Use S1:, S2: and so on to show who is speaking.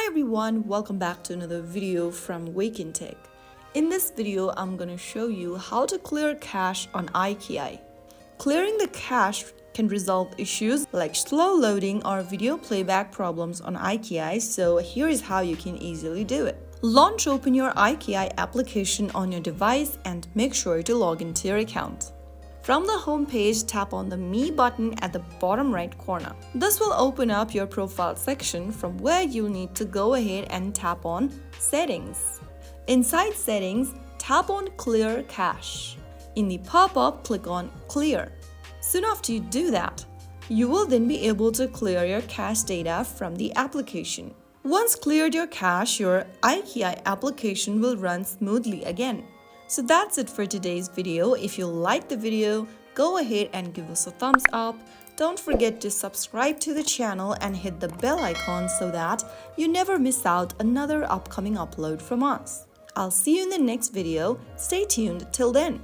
S1: Hi everyone, welcome back to another video from Wake&Tech. In this video, I'm going to show you how to clear cache on iQIYI. Clearing the cache can resolve issues like slow loading or video playback problems on iQIYI, so here is how you can easily do it. Open your iQIYI application on your device and make sure to log into your account. From the home page, tap on the Me button at the bottom right corner. This will open up your profile section from where you'll need to go ahead and tap on Settings. Inside Settings, tap on Clear Cache. In the pop-up, click on Clear. Soon after you do that, you will then be able to clear your cache data from the application. Once cleared your cache, your iQIYI application will run smoothly again. So that's it for today's video. If you liked the video, go ahead and give us a thumbs up. Don't forget to subscribe to the channel and hit the bell icon so that you never miss out another upcoming upload from us. I'll see you in the next video. Stay tuned till then.